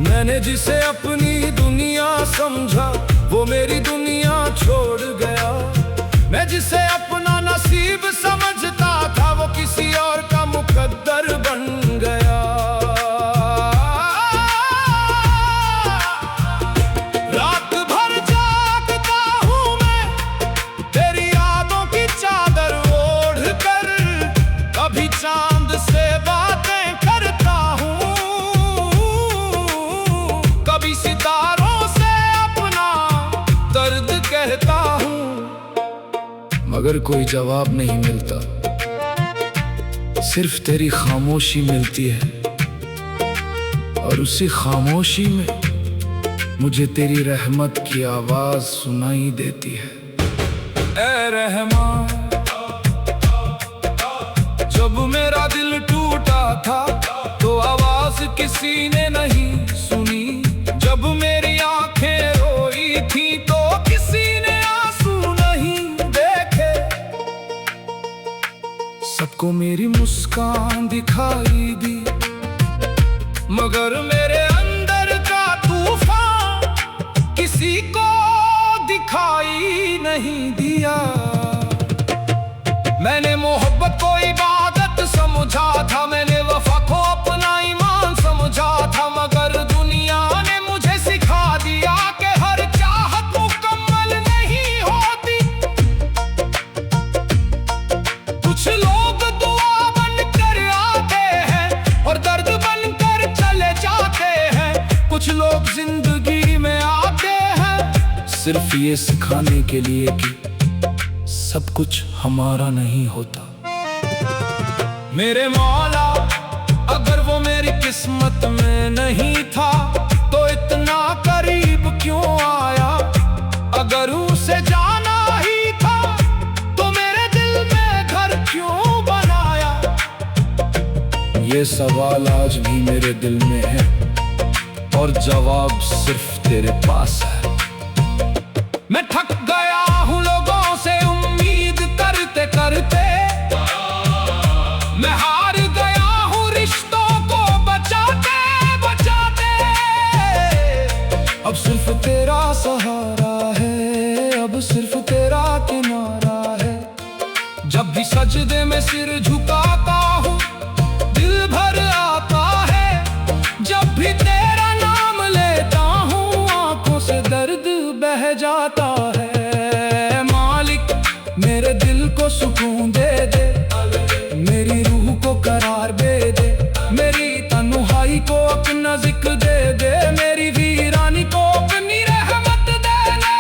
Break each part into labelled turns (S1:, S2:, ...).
S1: मैंने जिसे अपनी दुनिया समझा वो मेरी दुनिया छोड़ गया। मैं जिसे अपना नसीब समझता था वो किसी और का मुकद्दर बन गया। रात भर जागता हूँ मैं तेरी यादों की चादर ओढ़ कर, कभी चांद से बातें करता हूँ, कभी सितारों से अपना दर्द कहता हूँ, मगर कोई जवाब नहीं मिलता, सिर्फ तेरी खामोशी मिलती है। और उसी खामोशी में मुझे तेरी रहमत की आवाज सुनाई देती है। ऐ रहमान, जब मेरा दिल टूटा था तो आवाज किसी ने नहीं सुनी, जब मेरी आंखें रोई थी तो किसी ने आंसू नहीं देखे। सबको मेरी मुस्कान दिखाई दी मगर मेरे अंदर का तूफान किसी को दिखाई नहीं दिया। मैंने मोहब्बत को इबादत समझा था, मैंने वफा को अपना ईमान समझा था, मगर दुनिया ने मुझे सिखा दिया कि हर चाहत मुकम्मल नहीं होती। कुछ लोग दुआ बनकर आते हैं और दर्द बनकर चले जाते हैं, कुछ लोग जिंदगी में आते हैं सिर्फ ये सिखाने के लिए कि सब कुछ हमारा नहीं होता। मेरे मौला, अगर वो मेरी किस्मत में नहीं था तो इतना करीब क्यों आया? अगर उसे जाना ही था तो मेरे दिल में घर क्यों बनाया? ये सवाल आज भी मेरे दिल में है और जवाब सिर्फ तेरे पास है। मैं थक गया हूँ लोगों से उम्मीद करते करते, मैं हार गया हूँ रिश्तों को बचाते बचाते। अब सिर्फ तेरा सहारा है, अब सिर्फ तेरा किनारा है। जब भी सजदे में सिर झुकाता हूँ दिल भर आता है, जब भी तेरा नाम लेता हूँ आंखों से दर्द बह जाता है। मालिक, मेरे दिल को सुकून दे दे, मेरी रूह को करार दे दे, मेरी तन्हाई को अपना जिक्र दे दे, मेरी वीरानी को अपनी रहमत दे दे।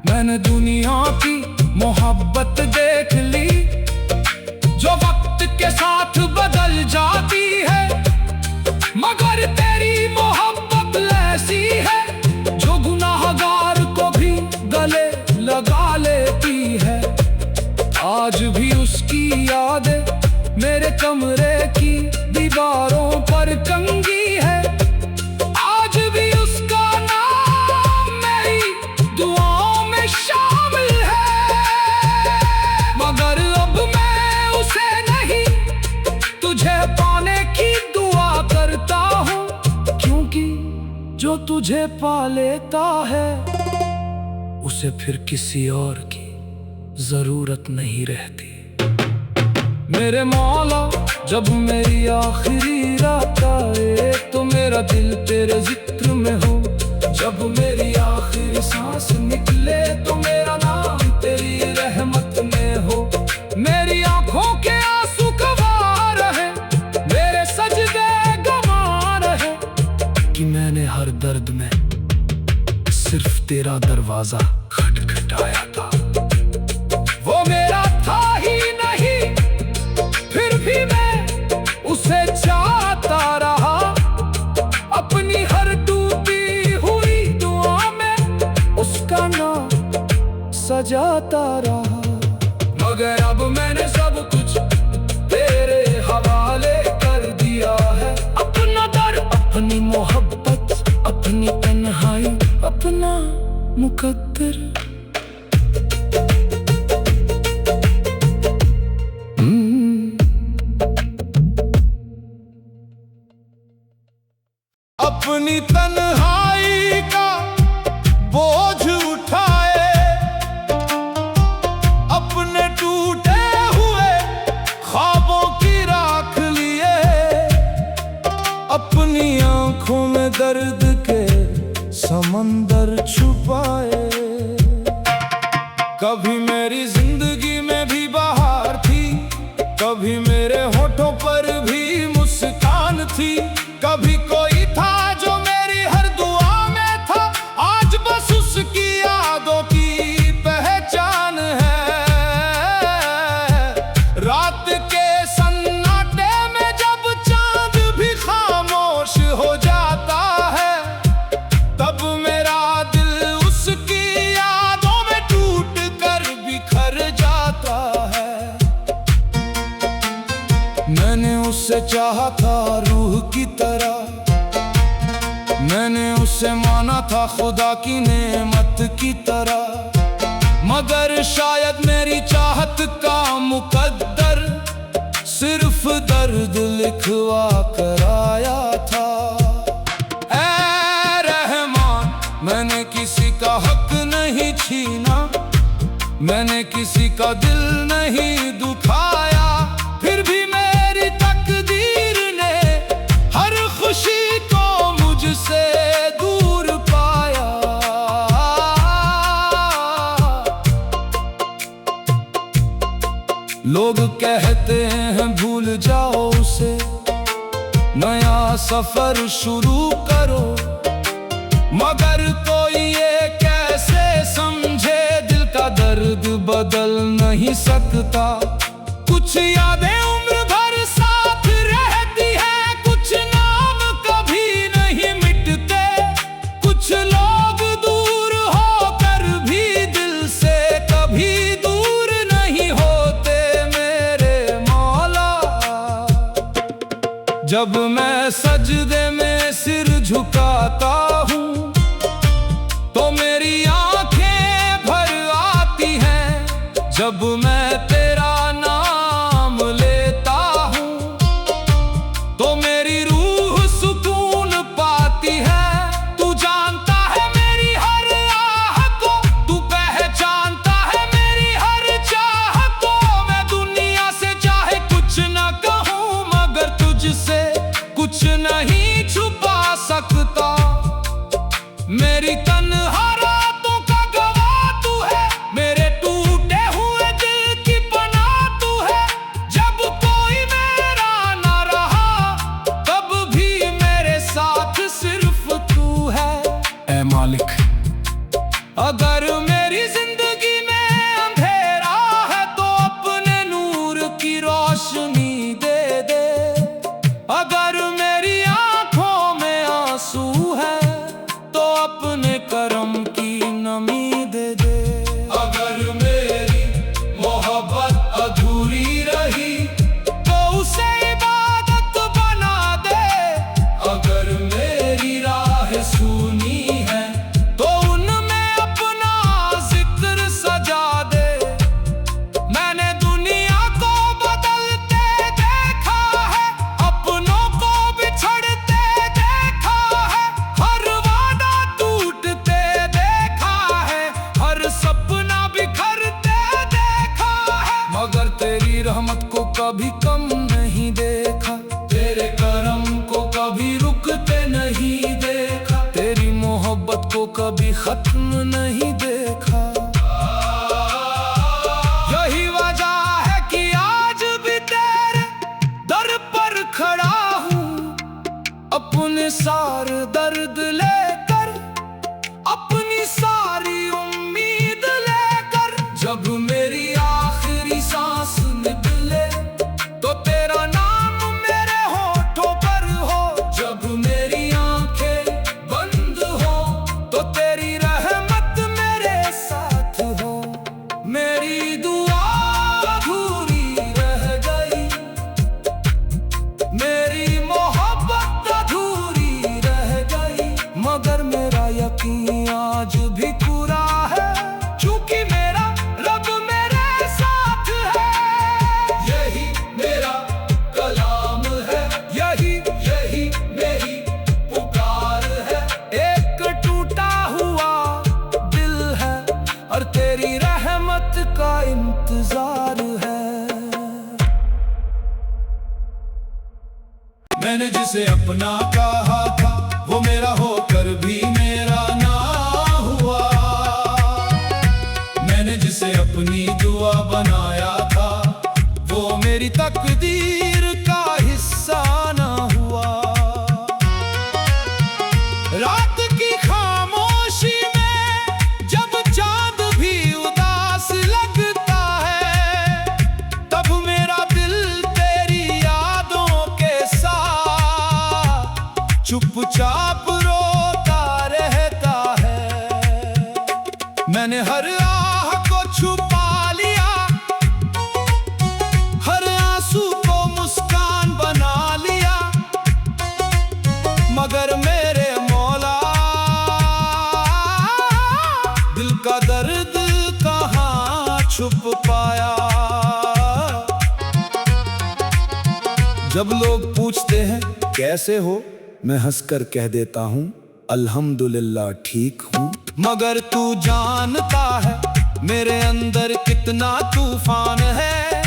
S1: मैंने दुनिया की मोहब्बत देख ली जो वक्त के साथ बदल जाती है, मगर तेरी मोहब्बत ऐसी है जो गुनाहगार को भी गले लगा लेती है। आज भी उसकी यादें मेरे कमरे की दीवारों पर टंगी है, आज भी उसका नाम मेरी दुआओं में शामिल है। मगर अब मैं उसे नहीं तुझे पाने की दुआ करता हूँ, क्योंकि जो तुझे पा लेता है उसे फिर किसी और की जरूरत नहीं रहती। मेरे मौला, जब मेरी आखिरी रात आए तो मेरा दिल तेरे जिक्र में हो, जब मेरी आखिरी सांस निकले तो मेरा नाम तेरी रहमत में हो। मेरी आंखों के आंसू गवाह रहे, मेरे सजदे गवाह रहे कि मैंने हर दर्द में सिर्फ तेरा दरवाजा खटखटाया था। वो मेरा था ही नहीं, फिर भी मैं उसे चाहता रहा, अपनी हर टूटी हुई दुआ में उसका नाम सजाता रहा। मगर अब मैंने सब कुछ तेरे हवाले कर दिया है, अपना दर, अपनी मोहब्बत, अपनी तन्हाई, अपना मुकद्दर। अपनी तन्हाई का बोझ उठाए, अपने टूटे हुए ख्वाबों की राख लिए, अपनी आंखों में दर्द के समंदर छुपाए। कभी मेरी जिंदगी में भी बहार थी, कभी मेरे होठों पर भी मुस्कान थी, कभी कोई था जो मेरी हर दुआ में था, आज बस उसकी यादों की पहचान है। रात के सन्नाटे में जब चांद भी खामोश हो जाता है, तब मेरा दिल उसकी यादों में टूट कर बिखर जाता है। मैंने उससे चाहा था रूह की तरह, मैंने उसे माना था खुदा की नेमत की तरह, मगर शायद मेरी चाहत का मुकद्दर सिर्फ दर्द लिखवा कर आया था। ऐ रहमान, मैंने किसी का हक नहीं छीना, मैंने किसी का दिल नहीं दुखाया, फिर भी मेरी तकदीर ने हर खुशी को मुझसे दूर पाया। लोग कहते हैं भूल जाओ उसे, नया सफर शुरू करो, मगर कोई ये कैसे समझे दिल का दर्द बदल नहीं सकता। कुछ यादें उम्र भर साथ रहती हैं, कुछ नाम कभी नहीं मिटते, कुछ लोग दूर होकर भी दिल से कभी दूर नहीं होते। मेरे मौला, जब मैं सजदे में सिर झुकाता हूँ तो मेरी आंखें भर आती हैं, जब मैं तेरा नाम लेता हूँ तो मेरी रूह सुकून पाती है। तू जानता है मेरी हर आह को, तू पहचानता है मेरी हर चाह को, मैं दुनिया से चाहे कुछ न कहूँ, मगर तुझसे कुछ नहीं छुपा सकता। मेरी तन्हा रातों का गवाह तू है, मेरे टूटे हुए दिल की पनाह तू है, जब कोई मेरा ना रहा तब भी मेरे साथ सिर्फ तू है। ऐ मालिक, अगर मेरी जिंदगी में अंधेरा है तो अपने नूर की रोशनी दे दे, अगर मेरी आंखों में आंसू है तो अपने करम की नमी दे दे। अगर मेरी मोहब्बत अधूरी रही तो उसे इबादत बना दे, अगर मेरी राह सूनी है तो उनमें अपना जिक्र सजा दे। मैंने दुनिया को बदलते देखा है, अपनों को बिछड़ते देखा है, हर वादा टूटते देखा है, हर सपना बिखरते देखा है, मगर तेरी रहमत को कभी कम नहीं देखा, तेरे करम को कभी रुकते नहीं देखा, तेरी मोहब्बत को कभी खत्म नहीं देखा। यही वजह है कि आज भी तेरे दर पर खड़ा हूँ, अपने सारे दर्द लेकर, अपनी सारी उम्मीद लेकर। जब मेरी आखिरी सांस निकले तो तेरा नाम मेरे होठों पर हो, जब मेरी आंखें बंद हो तो तेरी रहमत मेरे साथ हो। मेरी दुआ अधूरी रह गई, मेरी मोहब्बत अधूरी रह गई, मैंने जिसे अपना कहा था वो मेरा होकर भी मेरा ना हुआ। मैंने जिसे अपनी दुआ बनाया था वो मेरी तकदीर का हिस्सा ना हुआ। रात की खामोशी में जब चांद भी उदास लगता है, तब मेरा दिल तेरी यादों के साथ चुपचाप रोता रहता है। मैंने हर आह को छुपा लिया, हर आंसू को मुस्कान बना लिया, मगर मेरे मौला दिल का दर्द कहाँ छुप पाया। जब लोग पूछते हैं कैसे हो, मैं हंसकर कह देता हूँ अल्हम्दुलिल्लाह ठीक हूँ। मगर तू जानता है मेरे अंदर कितना तूफान है,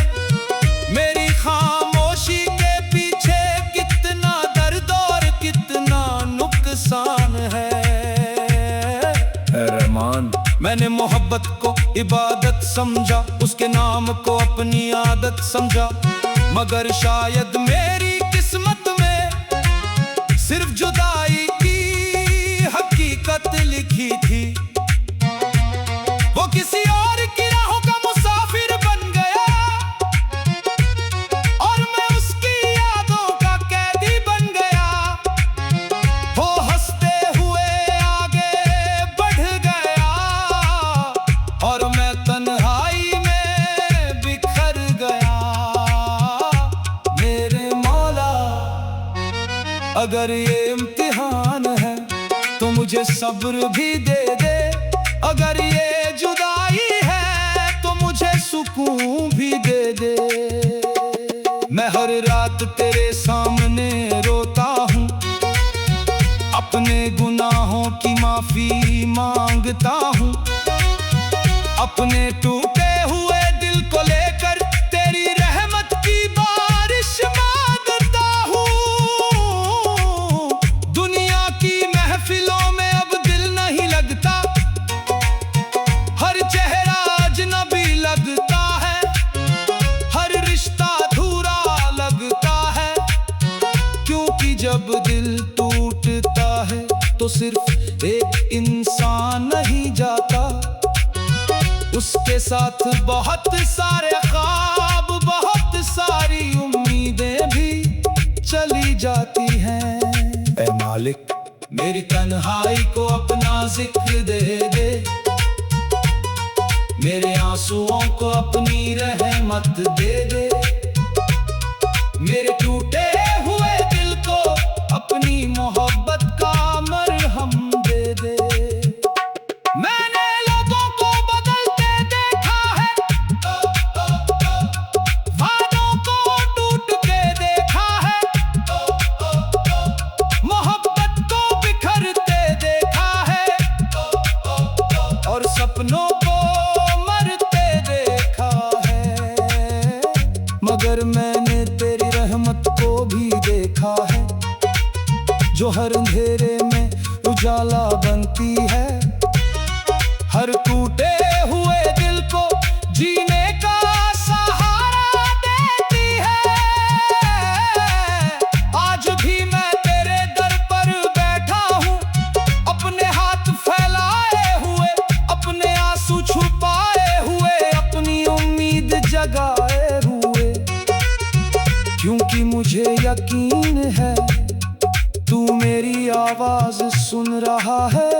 S1: मेरी खामोशी के पीछे कितना दर्द और कितना नुकसान है। रहमान, मैंने मोहब्बत को इबादत समझा, उसके नाम को अपनी आदत समझा, मगर शायद मेरी किस्मत में सिर्फ जुदाई की हकीकत लिखी थी। वो किसी और की राहों का मुसाफिर बन गया और मैं उसकी यादों का कैदी बन गया। वो हंसते हुए आगे बढ़ गया और मैं तन्हाई में बिखर गया। मेरे मौला, अगर ये इम्तिहान है तो मुझे सब्र भी दे दे, अगर ये जुदाई है तो मुझे सुकून भी दे दे। मैं हर रात तेरे सामने रोता हूँ, अपने गुनाहों की माफी मांगता हूँ, अपने टूटे हुए दिल को लेकर तेरी रहमत की बारिश मांगता हूँ। दुनिया की महफिलों में अब दिल नहीं लगता, हर चेहरा अजनबी लगता है, हर रिश्ता अधूरा लगता है, क्योंकि जब दिल टूटता है तो सिर्फ एक इंसान नहीं जाता, उसके साथ बहुत सारे ख्वाब, बहुत सारी उम्मीदें भी चली जाती हैं। ऐ मालिक, मेरी तन्हाई को अपना जिक्र दे दे, मेरे आंसुओं को अपनी रहमत दे दे, मेरे टूटे हुए दिल को अपनी मोहब्बत का मरहम दे दे। मैंने लोगों को बदलते देखा है, वादों को टूट के देखा है, मोहब्बत को बिखरते देखा है और सपनों को मरते देखा है। मगर मैंने तेरी रहमत को भी देखा है, जो हर अंधेरे में उजाला बनती है, हर टूटे हुए दिल को जीने का सहारा देती है। आज भी मैं तेरे दर पर बैठा हूँ, अपने हाथ फैलाए हुए, अपने आंसू छुपाए हुए, अपनी उम्मीद जगाए हुए, क्योंकि मुझे यकीन है तू मेरी आवाज सुन रहा है,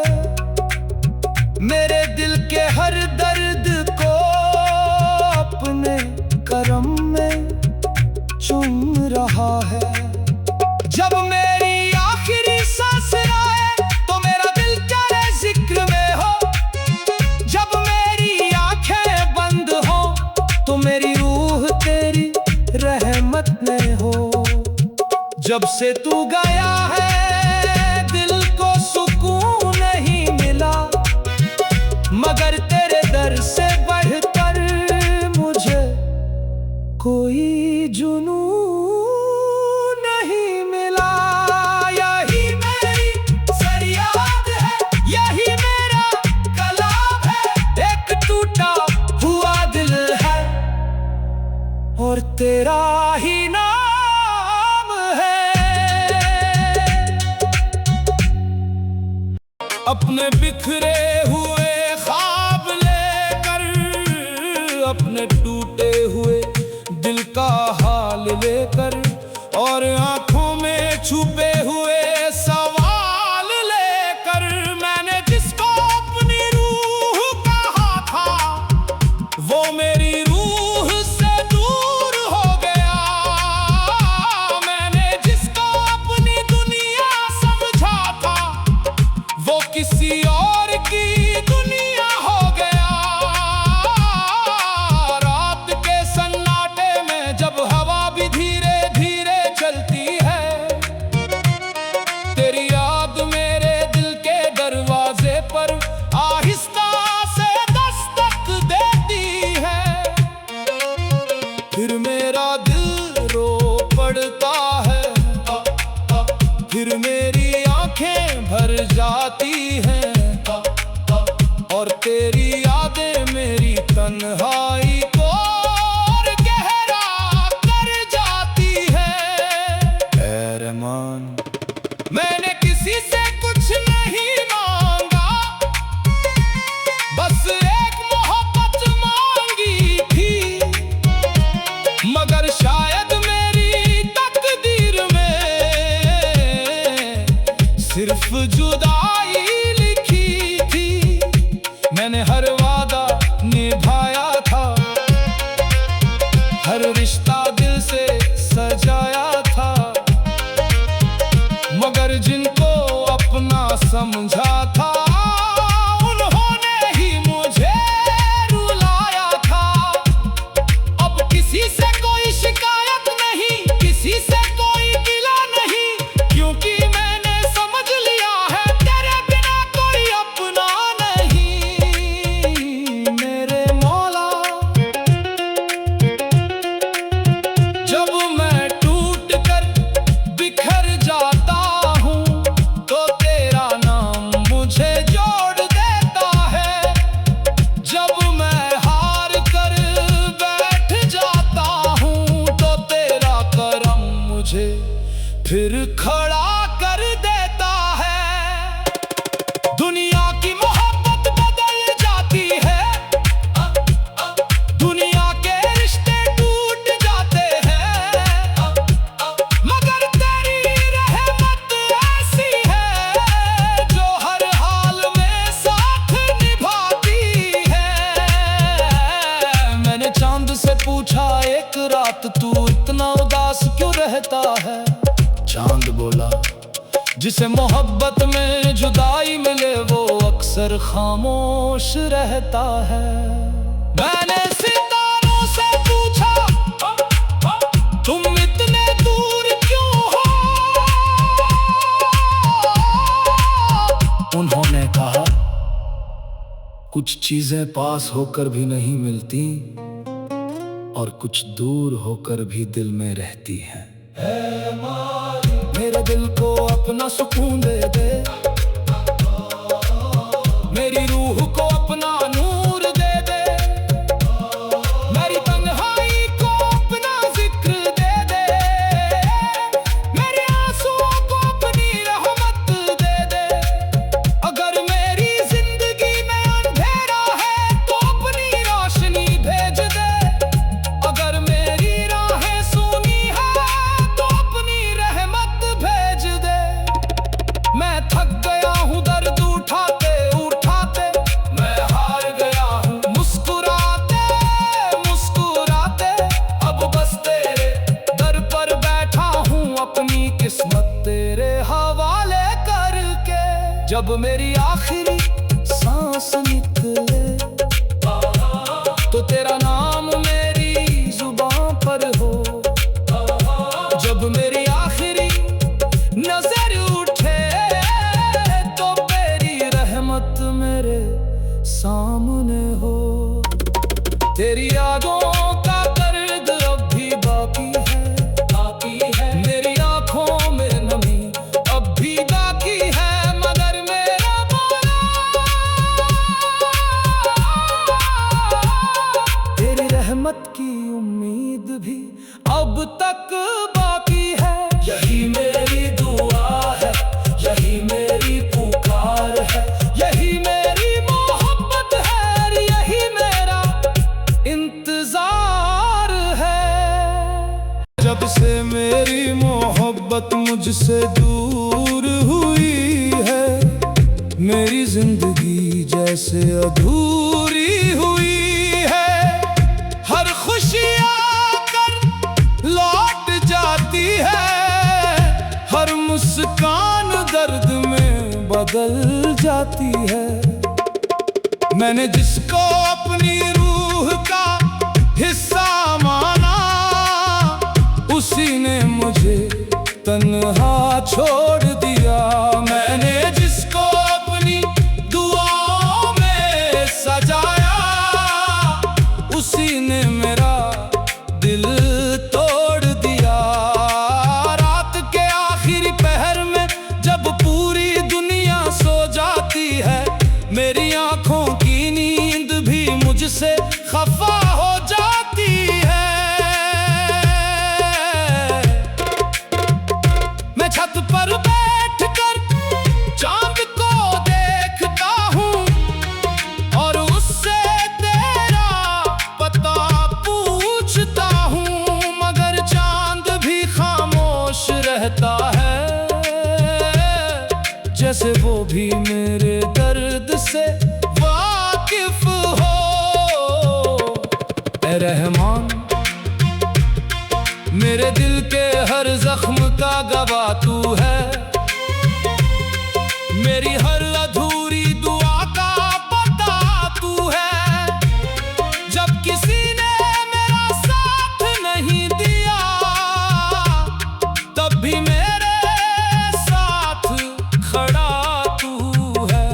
S1: मेरे दिल के हर दर्द को अपने करम में चुम रहा है। जब मेरी आखिरी सांस आए तो मेरा दिल करे जिक्र में हो, जब मेरी आंखें बंद हो तो मेरी रूह तेरी रहमत में हो। जब से तू गया है दिल को सुकून नहीं मिला, मगर तेरे दर से बढ़कर मुझे कोई जुनून नहीं मिला। तेरा ही नाम है। अपने बिखरे हुए ख्वाब लेकर, अपने टूटे हुए दिल का हाल लेकर, और आंखों में छुपे हुए सवाल लेकर, मैंने जिसको अपनी रूह कहा था वो मेरी रूह से दूर हो गया। मैंने जिसको अपनी दुनिया समझा था वो किसी और की दुनिया हो गया। रात के सन्नाटे में जब हवा भी धीरे धीरे चलती है, तेरी याद मेरे दिल के दरवाजे पर आहिस्ता से दस्तक देती है। फिर मेरा दिल रो पड़ता है, फिर मेरी आंखें भर जाती हैं, और तेरी यादें मेरी तन्हाई को और गहरा कर जाती है। ऐ रहमान, मैंने किसी से कुछ नहीं मांगा, बस एक मोहब्बत मांगी थी, मगर शायद मेरी तकदीर में सिर्फ जुदाई लिखी थी। मैंने हर वादा निभाया था, हर रिश्ता दिल से सजाया था, मगर जिनको अपना समझा था उन्होंने ही मुझे रुलाया था। अब किसी से कोई शिकायत नहीं, किसी से कोई गिला नहीं, क्योंकि मैंने समझ लिया है तेरे बिना कोई अपना नहीं। मेरे मौला, जब मैं टूट कर बिखर जाता हूँ तो तेरा नाम मुझे जोड़ देता है। जब मैं हार कर बैठ जाता हूँ तो तेरा करम मुझे फिर खड़ा कर देता है। दुनिया की मोहब्बत बदल जाती है, दुनिया के रिश्ते टूट जाते हैं, मगर तेरी रहमत ऐसी है जो हर हाल में साथ निभाती है। मैंने चांद से पूछा एक रात, तू इतना उदास क्यों रहता है? चांद बोला, जिसे मोहब्बत में जुदाई मिले वो अक्सर खामोश रहता है। मैंने सितारों से पूछा, तुम इतने दूर क्यों हो? उन्होंने कहा, कुछ चीजें पास होकर भी नहीं मिलती और कुछ दूर होकर भी दिल में रहती हैं। मेरे दिल को अपना सुकून दे दे, मेरी रूह को अपना नूर दे दे, मेरी तन्हाई को अपना जिक्र दे दे, मेरे आंसुओं को अपनी रहमत दे दे। अगर मेरी जिंदगी में अंधेरा है तो अपनी रोशनी भेज दे, अगर मेरी राहें सूनी है तो अपनी रहमत भेज दे। मैं थक गया हूँ दर्द उठाते उठाते, मैं हार गया हूँ मुस्कुराते मुस्कुराते, अब बस तेरे दर पर बैठा हूँ अपनी किस्मत तेरे हवाले करके। जब मेरी आखिरी सांस निकले तो तेरा नाम मेरी जुबां पर हो, जब मेरी आखिरी नजर उठे तो तेरी रहमत मेरे सामने हो। तेरी यादों का दर्द अब भी बाकी है, मेरी आंखों में नमी अब भी बाकी है, मगर मेरा मौला तेरी रहमत की उम्मीद भी दूर हुई है, मेरी जिंदगी जैसे अधूरी हुई है। हर खुशी आकर लौट जाती है, हर मुस्कान दर्द में बदल जाती है। मैंने जिसको अपनी रूह का हिस्सा माना, उसी ने मुझे तन्हा छोड़ दिया। मैंने जिसको अपनी दुआओं में सजाया, उसी ने मेरा दिल तोड़ दिया। रात के आखिरी पहर में जब पूरी दुनिया सो जाती है, मेरी आंखों की नींद भी मुझसे खफा हो जाती है। मैं छत पर बैठकर चांद को देखता हूँ और उससे तेरा पता पूछता हूँ, मगर चांद भी खामोश रहता है, जैसे वो भी मेरे दर्द से वाकिफ हो। ऐ रहमान, मेरे दिल के हर जख्म का गवाह तू है, मेरी हर अधूरी दुआ का पता तू है। जब किसी ने मेरा साथ नहीं दिया, तब भी मेरे साथ खड़ा तू है।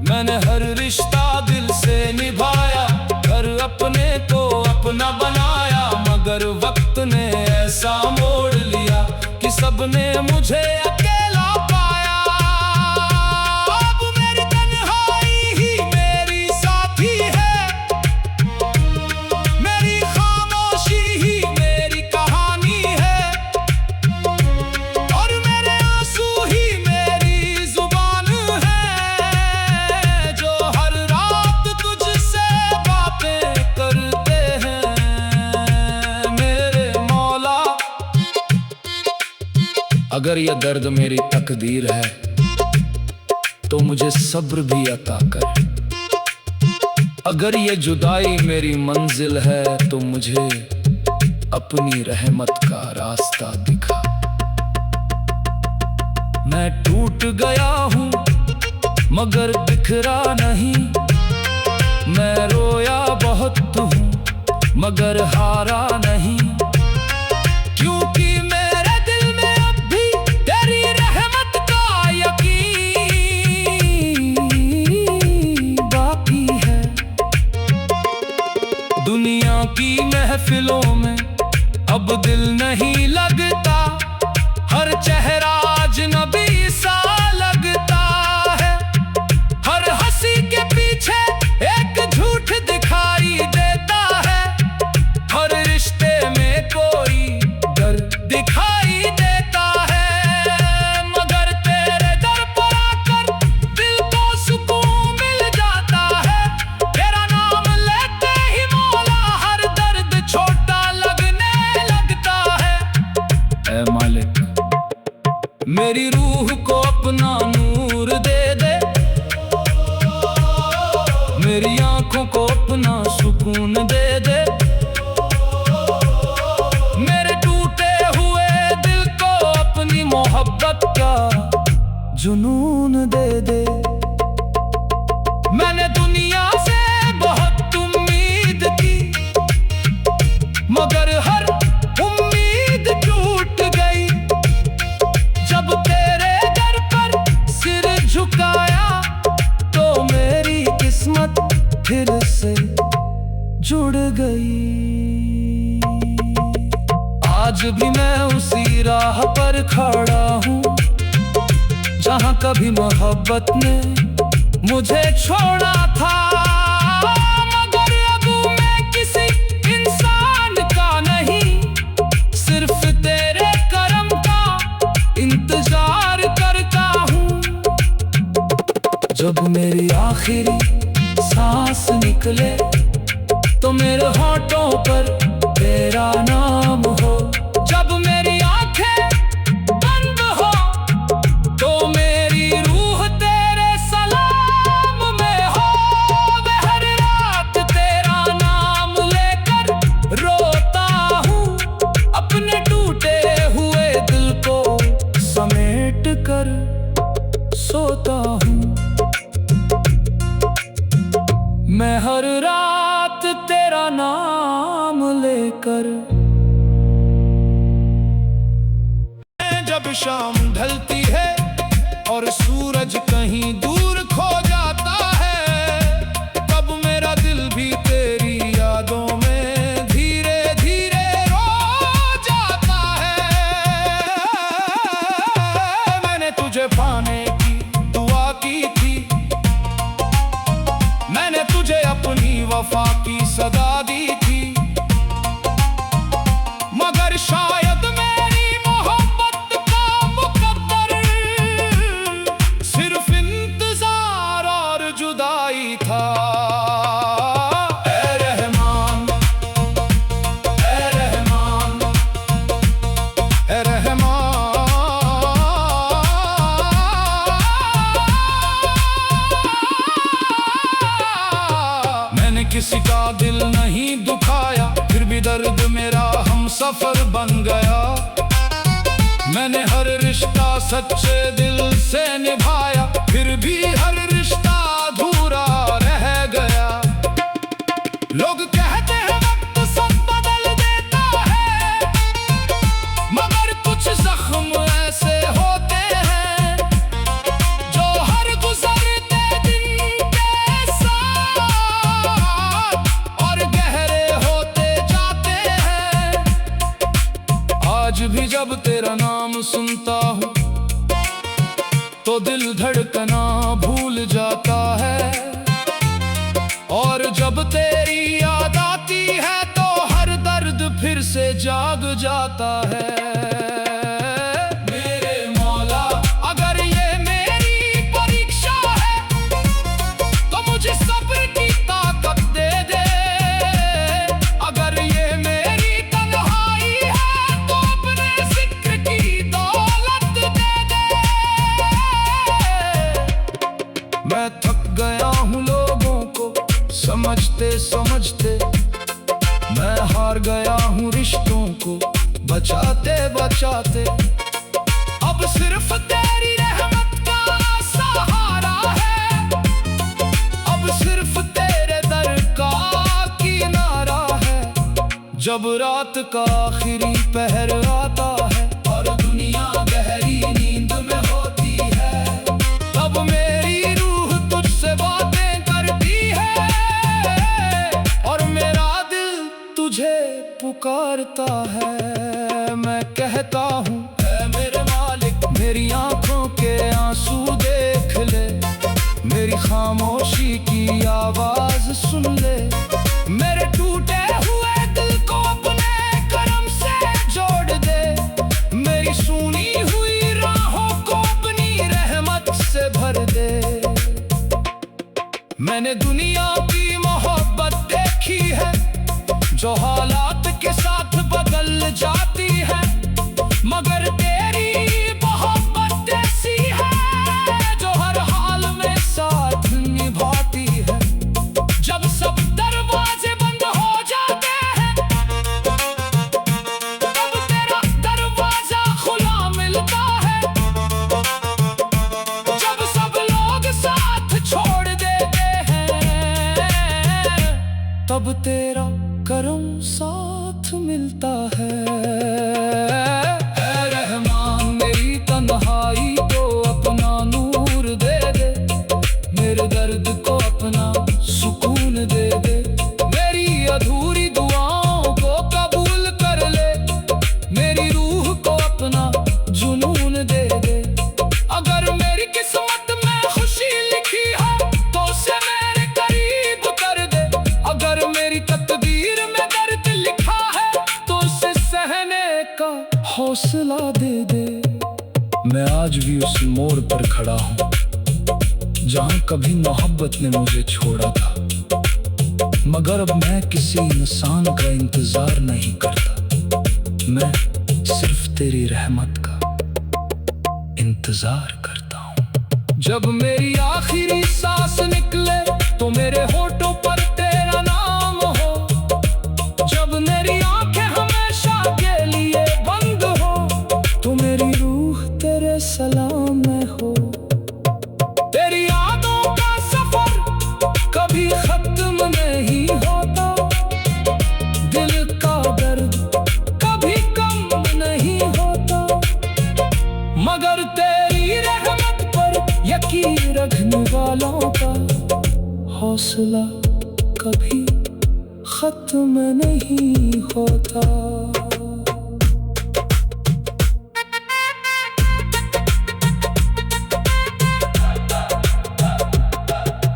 S1: मैंने हर रिश्ता दिल से निभाया, हर अपने को अपना बनाया, मगर वक्त ने ऐसा मोड़ लिया कि सबने मुझे अकेला पाया। अब मेरी तन्हाई ही मेरी साथी है, मेरी खामोशी ही मेरी कहानी है, और मेरे आंसू ही मेरी जुबान है, जो हर रात तुझसे बातें करते हैं। मेरे मौला, अगर यह दर्द मेरी तकदीर है तो मुझे सब्र भी अता कर। अगर ये जुदाई मेरी मंजिल है तो मुझे अपनी रहमत का रास्ता दिखा। मैं टूट गया हूँ मगर बिखरा नहीं, मैं रोया बहुत हूँ मगर हारा नहीं, क्योंकि मेरे दिल में अब भी तेरी रहमत का यकीन बाकी है। दुनिया की महफिलों में अब दिल नहीं लगता, हर चेहरा अजनबी सा लगता है, हर हंसी के पीछे एक झूठ दिखाई देता है, हर रिश्ते में कोई डर दिखाई देता है, मगर तेरे दर पर आकर दिल को सुकून मिल जाता है। तेरा नाम लेते ही मौला हर दर्द छोटा लगने लगता है। ऐ मालिक, मेरी रूह को अपना नूर दे दे, मेरी आंखों को अपना सुकून दे दे, मेरे टूटे हुए दिल को अपनी मोहब्बत का जुनून दे दे। मैंने दुनिया से बहुत उम्मीद की, मगर हर उम्मीद टूट गई। जब तेरे दर पर सिर झुकाया तो मेरी किस्मत फिर से जुड़ गई। आज भी मैं उसी राह पर खड़ा हूँ जहाँ कभी मोहब्बत ने मुझे छोड़ा था, मगर अब मैं किसी इंसान का नहीं, सिर्फ तेरे करम का इंतजार करता हूँ। जब मेरी आखिरी सांस निकले तो मेरे होठों पर तेरा नाम हो, जब मेरी आंखें बंद हो लेट कर सोता हूँ। मैं हर रात तेरा नाम लेकर। जब शाम ढलती है और सूरज कहीं दूर खो जाता है, तब मेरा दिल भी तेरी यादों में धीरे धीरे रो जाता है। मैंने तुझे पाने की दुआ की थी, मैंने तुझे अपनी वफा की सदा दी थी, मगर शायद मेरी मोहब्बत का मुकद्दर सिर्फ इंतजार और जुदाई था। ऐ रहमान, ऐ रहमान, ऐ रहमान। मैंने किसी का दिल नहीं दुखाया, फिर भी दर्द मेरा हमसफर बन गया। मैंने हर रिश्ता सच्चे दिल से निभाया, फिर भी हर रिश्ता अधूरा रह गया। लोग कहते हैं वक्त सब बदल देता है, मगर कुछ जख्म ऐसे होते हैं जो हर गुजरते दिन के साथ और गहरे होते जाते हैं। आज भी जब तेरा नाम सुनता हूँ तो दिल धड़कना भूल जाता है, और जब तेरी याद आती है तो हर दर्द फिर से जाग जाता है। मेरे मौला, अगर ये मेरी परीक्षा है तो मुझे सब्र की ताकत दे दे। अगर ये मेरी तन्हाई है तो अपने जिक्र की दौलत दे दे। मैं थक गया हूँ लोगों को समझते समझते, मैं हार गया हूँ रिश्तों को बचाते बचाते। अब सिर्फ तेरी रहमत का सहारा है, अब सिर्फ तेरे दर का किनारा है। जब रात का आखिरी पहर आता है और दुनिया गहरी नींद में होती है, तब मेरी रूह तुझसे बातें करती है और मेरा दिल तुझे पुकारता है। मैं कहता हूँ, ऐ मेरे मालिक, मेरी आंखों के आंसू देख ले, मेरी खामोशी की आवाज सुन ले। मेरे टूटे हुए दिल को अपने करम से जोड़ दे, मेरी सुनी हुई राहों को अपनी रहमत से भर दे। मैंने दुनिया की मोहब्बत देखी है जो हालात के साथ बदल जाती है, मगर तेरी मोहब्बत ऐसी है जो हर हाल में साथ निभाती है। जब सब दरवाजे बंद हो जाते हैं तब तेरा दरवाजा खुला मिलता है। जब सब लोग साथ छोड़ देते हैं तब तेरा करम साथ मिलता है। ऐ रहमान, मेरी तन्हाई को अपना नूर दे दे, मेरे दर्द को अपना सुकून दे दे। मेरी अधूरी दुआओं को कबूल कर ले, मेरी रूह को अपना जुनून दे दे। अगर मेरी किस्मत में खुशी लिखी है तो उसे मेरे करीब कर दे, अगर मेरी तकदीर में दर्द लिखा है तो उसे सहने का हौसला दे दे। मैं आज भी उस मोड़ पर खड़ा हूँ जहाँ कभी मोहब्बत ने मुझे छोड़ा था, मगर अब मैं किसी इंसान का इंतजार नहीं करता, मैं सिर्फ तेरी रहमत का इंतजार करता हूँ। जब मेरी आखिरी सांस निकले तो मेरे होठों पर तेरा नाम हो, जब मेरी आंखें हमेशा के लिए बंद हो तो मेरी रूह तेरे सलाम मगर तेरी रहमत पर यकीन रखने वालों का हौसला कभी खत्म नहीं होता।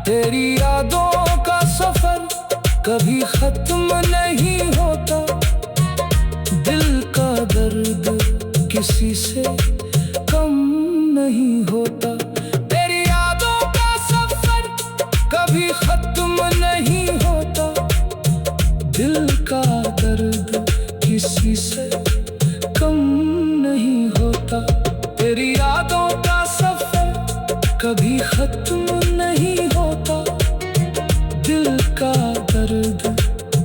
S1: तेरी यादों का सफर कभी खत्म नहीं होता। दिल का दर्द किसी से कम नहीं होता। तेरी यादों का सफर कभी खत्म नहीं होता। दिल का दर्द किसी से कम नहीं होता। तेरी यादों का सफर कभी खत्म नहीं होता। दिल का दर्द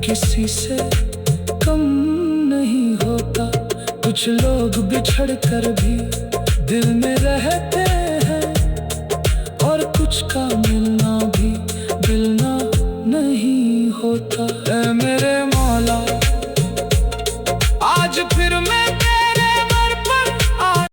S1: किसी से कम नहीं होता। कुछ लोग बिछड़ कर भी दिल में रहते हैं और कुछ का मिलना भी मिलना नहीं होता। ऐ मेरे